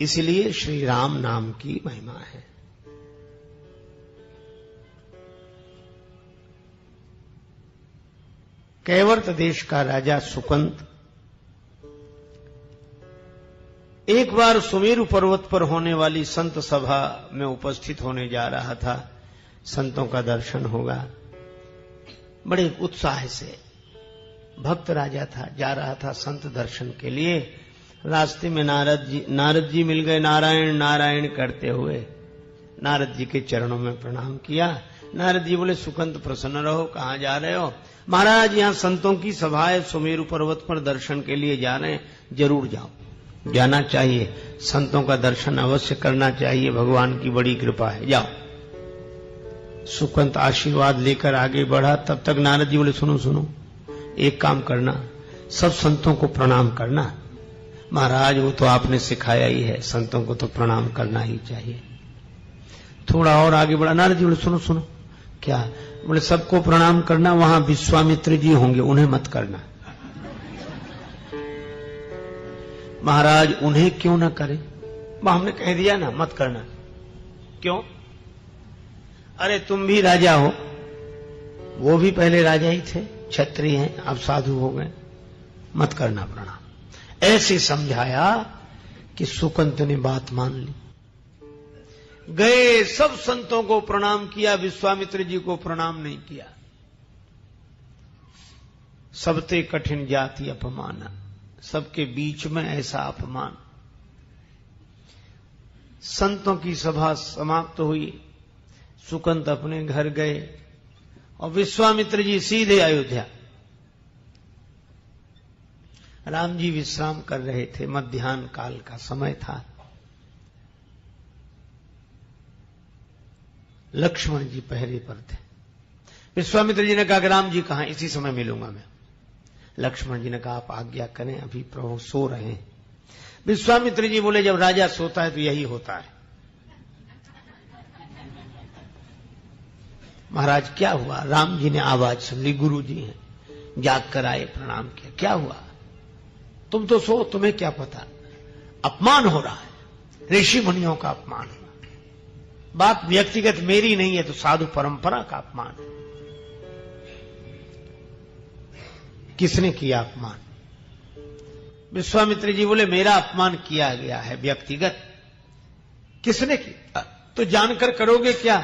इसलिए श्री राम नाम की महिमा है। कैवर्त देश का राजा सुकंत एक बार सुमेरु पर्वत पर होने वाली संत सभा में उपस्थित होने जा रहा था। संतों का दर्शन होगा, बड़े उत्साह से भक्त राजा था, जा रहा था संत दर्शन के लिए। रास्ते में नारद जी मिल गए। नारायण नारायण करते हुए नारद जी के चरणों में प्रणाम किया। नारद जी बोले, सुकंत प्रसन्न रहो, कहां जा रहे हो? महाराज, यहां संतों की सभा है, सुमेरु पर्वत पर दर्शन के लिए जा रहे हैं। जरूर जाओ, जाना चाहिए, संतों का दर्शन अवश्य करना चाहिए, भगवान की बड़ी कृपा है, जाओ। सुकंत आशीर्वाद लेकर आगे बढ़ा। तब तक नारद जी बोले, सुनो सुनो, एक काम करना, सब संतों को प्रणाम करना। महाराज, वो तो आपने सिखाया ही है, संतों को तो प्रणाम करना ही चाहिए। थोड़ा और आगे बढ़ा। नारद जी बोले, सुनो सुनो। क्या? बोले, सबको प्रणाम करना, वहां विश्वामित्र जी होंगे, उन्हें मत करना। महाराज, उन्हें क्यों ना करें? हमने कह दिया ना, मत करना। क्यों? अरे तुम भी राजा हो, वो भी पहले राजा ही थे, क्षत्रिय हैं, अब साधु हो गए, मत करना प्रणाम। ऐसे समझाया कि सुकंत ने बात मान ली। गए, सब संतों को प्रणाम किया, विश्वामित्र जी को प्रणाम नहीं किया। सबते कठिन जाति अपमान, सबके बीच में ऐसा अपमान। संतों की सभा समाप्त हुई, सुकंत अपने घर गए और विश्वामित्र जी सीधे अयोध्या। राम जी विश्राम कर रहे थे, मध्याह्न काल का समय था। लक्ष्मण जी पहरे पर थे। विश्वामित्र जी ने कहा कि राम जी कहां? इसी समय मिलूंगा मैं। लक्ष्मण जी ने कहा, आप आज्ञा करें, अभी प्रभु सो रहे हैं। विश्वामित्र जी बोले, जब राजा सोता है तो यही होता है। महाराज क्या हुआ? राम जी ने आवाज सुन ली, गुरु जी हैं, जाग कर आए, प्रणाम किया। क्या हुआ? तुम तो सो, तुम्हें क्या पता? अपमान हो रहा है, ऋषि मुनियों का अपमान हुआ। बात व्यक्तिगत मेरी नहीं है, तो साधु परंपरा का अपमान है। किसने किया अपमान? विश्वामित्र जी बोले, मेरा अपमान किया गया है व्यक्तिगत। किसने किया? तो जानकर करोगे क्या?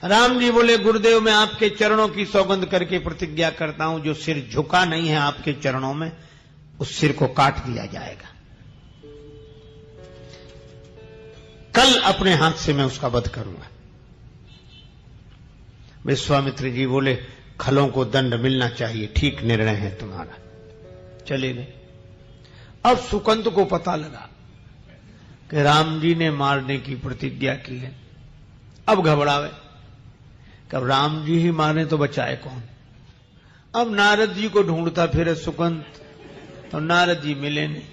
राम जी बोले, गुरुदेव, मैं आपके चरणों की सौगंध करके प्रतिज्ञा करता हूं, जो सिर झुका नहीं है आपके चरणों में, उस सिर को काट दिया जाएगा। कल अपने हाथ से मैं उसका वध करूंगा। विश्वामित्र जी बोले, खलों को दंड मिलना चाहिए, ठीक निर्णय है तुम्हारा। चले गए। अब सुकंत को पता लगा कि राम जी ने मारने की प्रतिज्ञा की है। अब घबरावे, कब राम जी ही मारे तो बचाए कौन? अब नारद जी को ढूंढता फिरे सुकंत, तो नारद जी मिले नहीं।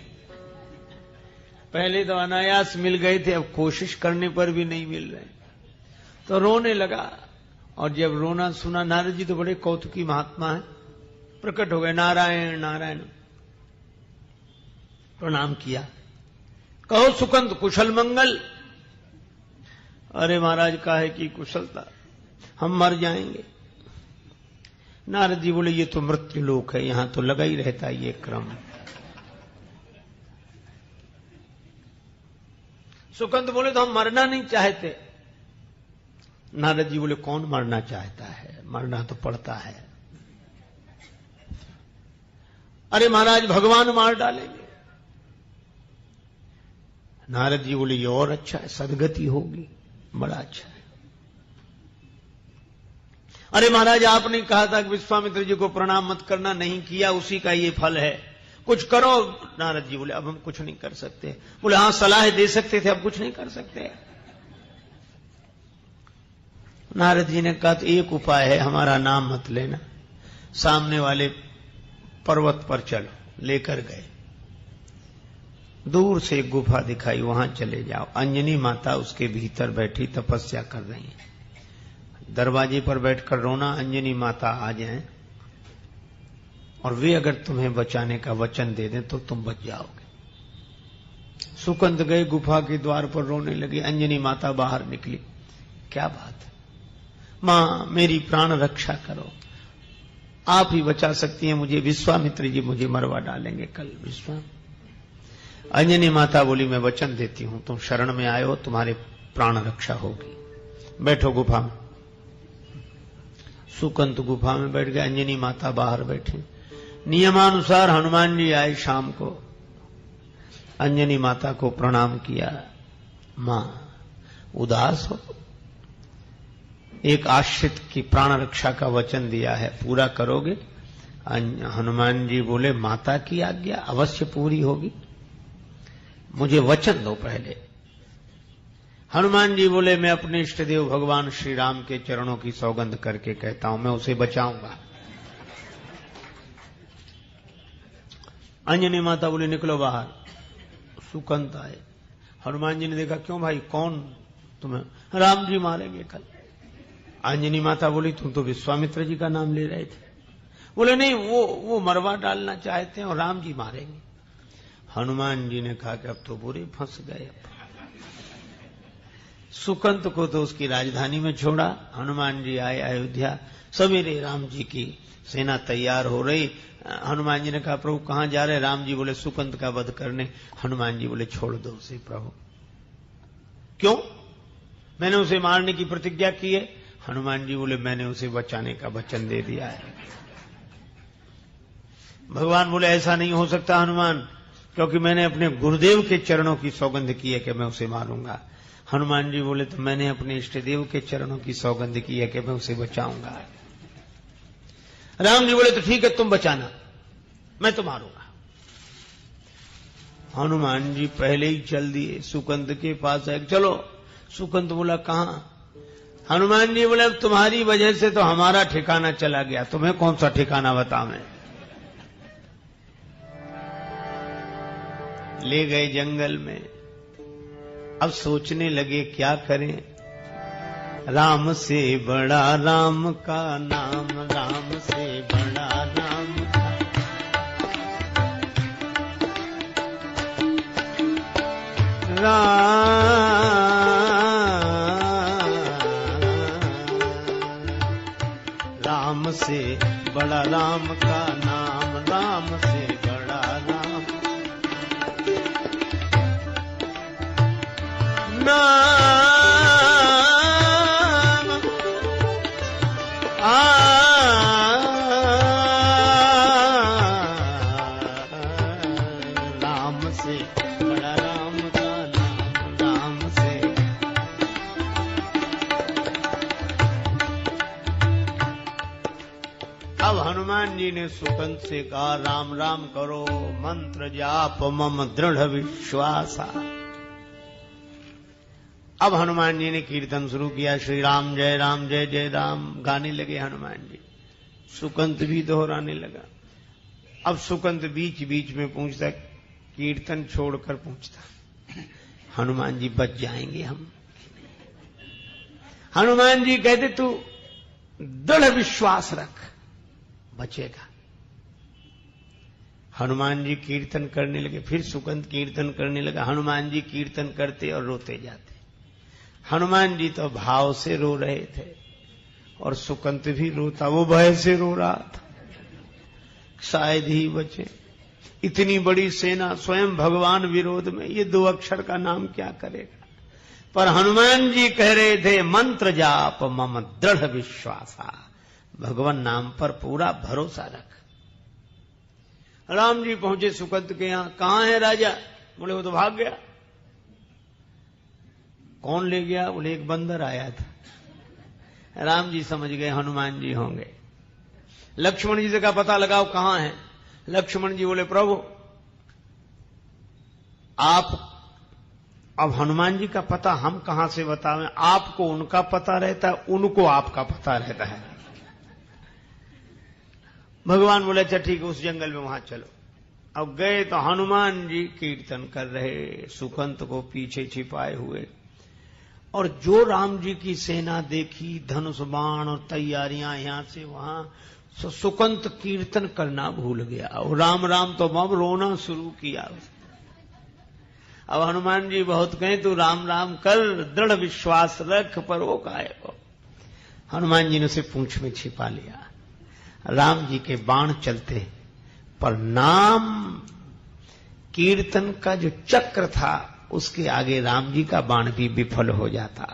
पहले तो अनायास मिल गए थे, अब कोशिश करने पर भी नहीं मिल रहे, तो रोने लगा। और जब रोना सुना, नारद जी तो बड़े कौतुकी महात्मा हैं, प्रकट हो गए, नारायण नारायण, प्रणाम किया। कहो सुकंत, कुशल मंगल? अरे महाराज, काहे की कुशलता, हम मर जाएंगे। नारद जी बोले, ये तो मृत्यु लोक है, यहां तो लगा ही रहता है ये क्रम। सुकंत बोले, तो हम मरना नहीं चाहते। नारद जी बोले, कौन मरना चाहता है? मरना तो पड़ता है। अरे महाराज, भगवान मार डालेंगे। नारद जी बोले, ये और अच्छा है, सदगति होगी, बड़ा अच्छा है। अरे महाराज, आपने कहा था कि विश्वामित्र जी को प्रणाम मत करना, नहीं किया, उसी का ये फल है, कुछ करो। नारद जी बोले, अब हम कुछ नहीं कर सकते। बोले, हां, सलाह दे सकते थे, अब कुछ नहीं कर सकते। नारद जी ने कहा, तो एक उपाय है, हमारा नाम मत लेना, सामने वाले पर्वत पर चलो। लेकर गए, दूर से एक गुफा दिखाई, वहां चले जाओ। अंजनी माता उसके भीतर बैठी तपस्या कर रही है। दरवाजे पर बैठकर रोना, अंजनी माता आ जाएं और वे अगर तुम्हें बचाने का वचन दे दें तो तुम बच जाओगे। सुकंत गए गुफा के द्वार पर, रोने लगे। अंजनी माता बाहर निकली, क्या बात है मां, मेरी प्राण रक्षा करो, आप ही बचा सकती हैं मुझे, विश्वामित्र जी मुझे मरवा डालेंगे कल। अंजनी माता बोली, मैं वचन देती हूं, तुम शरण में आए हो, तुम्हारे प्राण रक्षा होगी, बैठो गुफा में। सुकंत गुफा में बैठ गए, अंजनी माता बाहर बैठी। नियमानुसार हनुमान जी आए शाम को, अंजनी माता को प्रणाम किया। मां उदास हो, एक आश्रित की प्राण रक्षा का वचन दिया है, पूरा करोगे? हनुमान जी बोले, माता की आज्ञा अवश्य पूरी होगी, मुझे वचन दो पहले। हनुमान जी बोले, मैं अपने इष्ट देव भगवान श्री राम के चरणों की सौगंध करके कहता हूं, मैं उसे बचाऊंगा। अंजनी माता बोली, निकलो बाहर। सुकंत आए, हनुमान जी ने देखा, क्यों भाई, कौन तुम्हें? राम जी मारेंगे कल। अंजनी माता बोली, तुम तो विश्वामित्र जी का नाम ले रहे थे। बोले, नहीं, वो मरवा डालना चाहते हैं और राम जी मारेंगे। हनुमान जी ने कहा कि अब तो बुरे फंस गए। सुकंत को तो उसकी राजधानी में छोड़ा। हनुमान जी आए अयोध्या, सवेरे राम जी की सेना तैयार हो रही। हनुमान जी ने कहा, प्रभु कहां जा रहे? राम जी बोले, सुकंत का वध करने। हनुमान जी बोले, छोड़ दो उसे प्रभु। क्यों? मैंने उसे मारने की प्रतिज्ञा की है। हनुमान जी बोले, मैंने उसे बचाने का वचन दे दिया है। भगवान बोले, ऐसा नहीं हो सकता हनुमान, क्योंकि मैंने अपने गुरुदेव के चरणों की सौगंध की है कि मैं उसे मारूंगा। हनुमान जी बोले, तो मैंने अपने इष्ट देव के चरणों की सौगंध की है कि मैं उसे बचाऊंगा। राम जी बोले, तो ठीक है, तुम बचाना, मैं तो मारूंगा। हनुमान जी पहले ही चल दिए सुकंत के पास आए। चलो। सुकंत बोला, कहां? हनुमान जी बोले, अब तुम्हारी वजह से तो हमारा ठिकाना चला गया, तुम्हें कौन सा ठिकाना बताऊं? ले गए जंगल में। अब सोचने लगे क्या करें। राम से बड़ा राम का नाम, राम से बड़ा राम का। राम से बड़ा राम का नाम, राम से बड़ा राम नाम। राम से बड़ा राम का नाम, राम से। अब हनुमान जी ने सुकंत से कहा, राम राम करो, मंत्र जाप मम दृढ़ विश्वासा। अब हनुमान जी ने कीर्तन शुरू किया, श्री राम जय जय राम गाने लगे हनुमान जी। सुकंत भी दोहराने लगा। अब सुकंत बीच बीच में पूछता, कीर्तन छोड़कर पूछता, हनुमान जी बच जाएंगे हम? हनुमान जी कहते, तू दृढ़ विश्वास रख, बचेगा। हनुमान जी कीर्तन करने लगे। फिर सुकंत कीर्तन करने लगा। हनुमान जी कीर्तन करते और रोते जाते। हनुमान जी तो भाव से रो रहे थे और सुकंत भी रोता, वो भय से रो रहा था, शायद ही बचे। इतनी बड़ी सेना, स्वयं भगवान विरोध में, ये दो अक्षर का नाम क्या करेगा? पर हनुमान जी कह रहे थे, मंत्र जाप मम दृढ़ विश्वासा, भगवान नाम पर पूरा भरोसा रख। राम जी पहुंचे सुकंत के यहां। कहां है राजा? बोले, वो तो भाग गया। कौन ले गया? बोले, एक बंदर आया था। राम जी समझ गए हनुमान जी होंगे। लक्ष्मण जी से का पता लगाओ कहां है। लक्ष्मण जी बोले, प्रभु आप, अब हनुमान जी का पता हम कहां से बतावें? आपको उनका पता रहता है, उनको आपका पता रहता है। भगवान बोले, अच्छा ठीक है, उस जंगल में वहां चलो। अब गए तो हनुमान जी कीर्तन कर रहे, सुकंत को पीछे छिपाए हुए। और जो राम जी की सेना देखी, धनुष बाण और तैयारियां यहां से वहां, सुकंत कीर्तन करना भूल गया और राम राम तो अब रोना शुरू किया। अब हनुमान जी बहुत कहें तू राम राम कर, दृढ़ विश्वास रख, पर वो काहे को। हनुमान जी ने उसे पूंछ में छिपा लिया। राम जी के बाण चलते, पर नाम कीर्तन का जो चक्र था उसके आगे राम जी का बाण भी विफल हो जाता।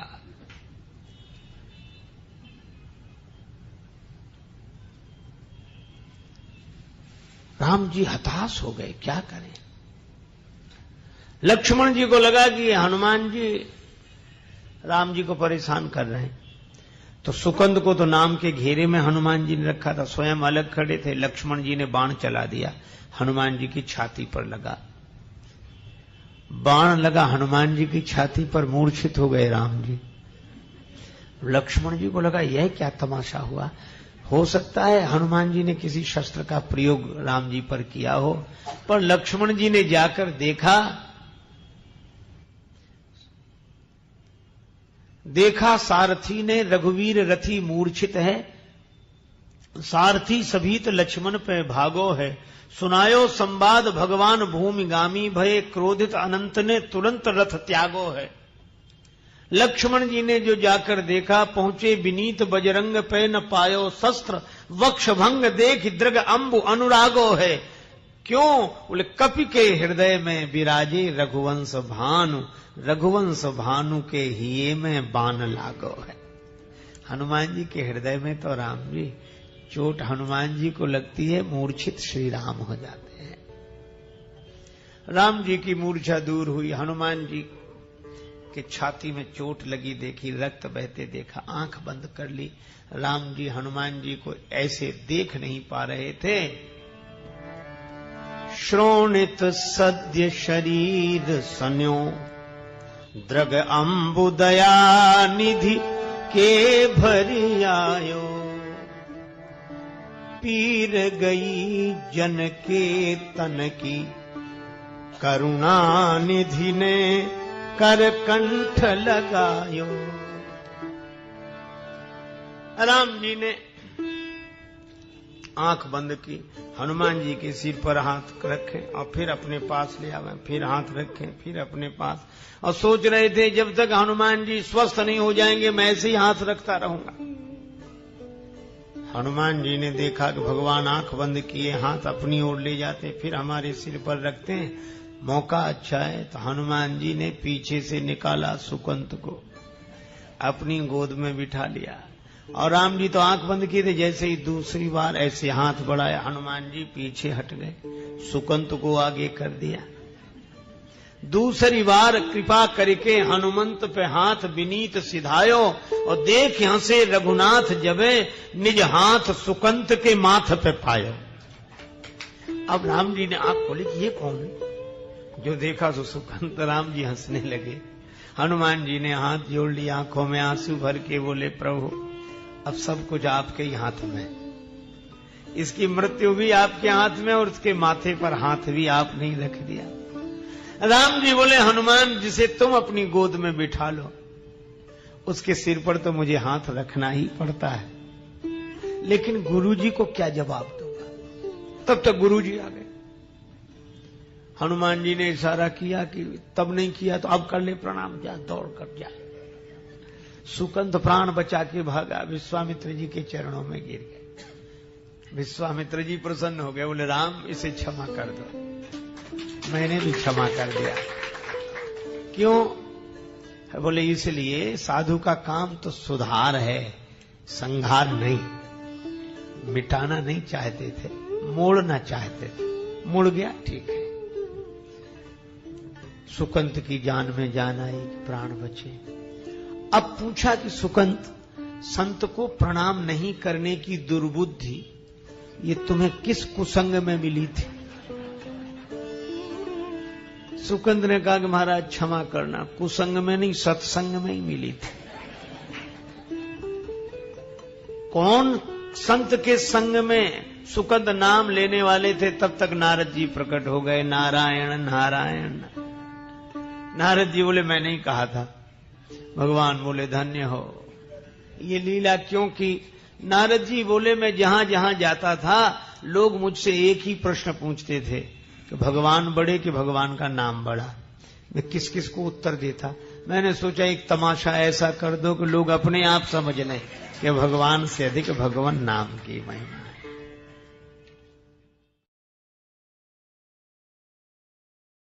राम जी हताश हो गए, क्या करें। लक्ष्मण जी को लगा कि हनुमान जी राम जी को परेशान कर रहे हैं, तो सुकंद को तो नाम के घेरे में हनुमान जी ने रखा था, स्वयं अलग खड़े थे। लक्ष्मण जी ने बाण चला दिया, हनुमान जी की छाती पर लगा। बाण लगा हनुमान जी की छाती पर, मूर्छित हो गए राम जी। लक्ष्मण जी को लगा यह क्या तमाशा हुआ, हो सकता है हनुमान जी ने किसी शस्त्र का प्रयोग राम जी पर किया हो। पर लक्ष्मण जी ने जाकर देखा सारथी ने रघुवीर रथी मूर्छित है, सारथी सभीत लक्ष्मण पे भागो है। सुनायो संवाद भगवान भूमिगामी भये, क्रोधित अनंत ने तुरंत रथ त्यागो है। लक्ष्मण जी ने जो जाकर देखा, पहुंचे विनीत बजरंग पे न पायो शस्त्र, वक्ष भंग देख दृग अंबु अनुरागो है। क्यों? बोले कपि के हृदय में विराजे रघुवंश भानु, रघुवंश भानु के हिये में बाण लागो है। हनुमान जी के हृदय में तो राम जी, चोट हनुमान जी को लगती है, मूर्छित श्री राम हो जाते हैं। राम जी की मूर्छा दूर हुई, हनुमान जी के छाती में चोट लगी देखी, रक्त बहते देखा, आंख बंद कर ली। राम जी हनुमान जी को ऐसे देख नहीं पा रहे थे। श्रोणित सद्य शरीर सन्यो, द्रग अंबु दया निधि के भरि आयो। पीर गई जन के तन की, करुणा निधि ने कर कंठ लगायो। राम जी ने आंख बंद की, हनुमान जी के सिर पर हाथ रखे और फिर अपने पास ले आवे, फिर हाथ रखे, फिर अपने पास, और सोच रहे थे जब तक हनुमान जी स्वस्थ नहीं हो जाएंगे मैं ऐसे ही हाथ रखता रहूंगा। हनुमान जी ने देखा कि भगवान आंख बंद किए हाथ अपनी ओर ले जाते, फिर हमारे सिर पर रखते हैं, मौका अच्छा है। तो हनुमान जी ने पीछे से निकाला सुकंत को, अपनी गोद में बिठा लिया, और राम जी तो आंख बंद किए थे। जैसे ही दूसरी बार ऐसे हाथ बढ़ाया, हनुमान जी पीछे हट गए, सुकंत को आगे कर दिया। दूसरी बार कृपा करके हनुमंत पे हाथ विनीत सिधायो, और देख हंसे रघुनाथ जबे, निज हाथ सुकंत के माथ पे पायो। अब राम जी ने आंख खोली कि ये कौन है? जो देखा तो सुकंत। राम जी हंसने लगे। हनुमान जी ने हाथ जोड़ लिया, आंखों में आंसू भर के बोले, प्रभु अब सब कुछ आपके ही हाथ में, इसकी मृत्यु भी आपके हाथ में, और उसके माथे पर हाथ भी आपने ही रख दिया। राम जी बोले, हनुमान जिसे तुम अपनी गोद में बिठा लो, उसके सिर पर तो मुझे हाथ रखना ही पड़ता है, लेकिन गुरुजी को क्या जवाब दूंगा? तब तक गुरुजी आ गए। हनुमान जी ने इशारा किया कि तब नहीं किया तो अब कर ले प्रणाम, जा दौड़ कर जा। सुकंत प्राण बचा के भागा, विश्वामित्र जी के चरणों में गिर गए। विश्वामित्र जी प्रसन्न हो गए, बोले राम इसे क्षमा कर दो। मैंने भी क्षमा कर दिया। क्यों? बोले इसलिए साधु का काम तो सुधार है, संहार नहीं। मिटाना नहीं चाहते थे, मोड़ना चाहते थे, मुड़ गया ठीक है। सुकंत की जान में जान आई, प्राण बचे। अब पूछा कि सुकंत, संत को प्रणाम नहीं करने की दुर्बुद्धि ये तुम्हें किस कुसंग में मिली थी? सुकंत ने कहा कि महाराज क्षमा करना, कुसंग में नहीं सत्संग में ही मिली थी। कौन संत के संग में सुकंत नाम लेने वाले थे, तब तक नारद जी प्रकट हो गए। नारायण नारायण। नारद जी बोले मैं नहीं कहा था। भगवान बोले धन्य हो। ये लीला क्योंकि नारद जी बोले मैं जहां जहां जाता था लोग मुझसे एक ही प्रश्न पूछते थे कि भगवान बड़े कि भगवान का नाम बड़ा। मैं किस किस को उत्तर देता। मैंने सोचा एक तमाशा ऐसा कर दो कि लोग अपने आप समझ लें कि भगवान से अधिक भगवान नाम की महिमा।